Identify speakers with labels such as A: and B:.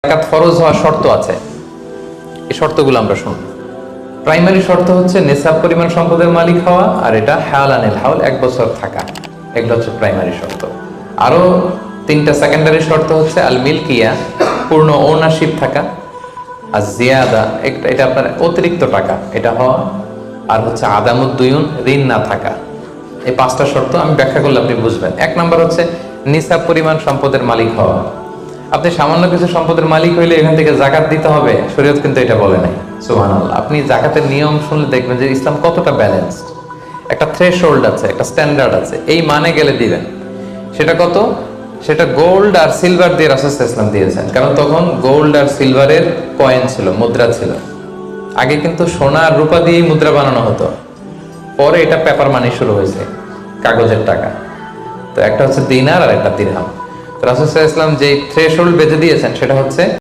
A: যাকাত ফরজ হওয়ার শর্ত আছে, এই শর্তগুলো আমরা শুনব। প্রাইমারি শর্ত হচ্ছে নেসাব পরিমাণ সম্পদের মালিক হওয়া, আর এটা হাওলানিল হাওল 1 বছর থাকা, এগুলো হচ্ছে প্রাইমারি শর্ত। আরো 3টা সেকেন্ডারি শর্ত হচ্ছে আল মিলকিয়া, পূর্ণ ওনারশিপ থাকা, আর জিয়াদা, এটা আপনার অতিরিক্ত টাকা এটা হওয়া, আর হচ্ছে আদামুদ্দুয়ুন, ঋণ না থাকা। এই 5টা শর্ত আমি ব্যাখ্যা করলে আপনি বুঝবেন। 1 নাম্বার হচ্ছে নিসাব পরিমাণ সম্পদের মালিক হওয়া। আপনি সামান্য কিছু সম্পদের মালিক হইলে এখান থেকে জাকাত দিতে হবে, শরীয়ত কিন্তু এটা বলে নাই। সুবহানাল্লাহ। আপনি জাকাতের নিয়ম শুনলে দেখবেন যে ইসলাম কতটা ব্যালেন্সড। একটা থ্রেশহোল্ড আছে, একটা স্ট্যান্ডার্ড আছে, এই মানে গেলে দিবেন। সেটা কত? সেটা গোল্ড আর সিলভার দিয়ে রাসূল সাল্লাল্লাহু আলাইহি ওয়াসাল্লাম দিয়েছেন, কারণ তখন গোল্ড আর সিলভারের কয়েন ছিল, মুদ্রা ছিল। আগে কিন্তু সোনা আর রূপা দিয়েই মুদ্রা বানানো হতো, পরে এটা পেপার মানি শুরু হয়েছে, কাগজের টাকা। তো একটা হচ্ছে দিনার আর একটা দিরহাম। রাসূল সাল্লাল্লাহু আলাইহি ওয়াসাল্লাম যে থ্রেশহোল্ড বেঁধে দিয়েছেন সেটা হচ্ছে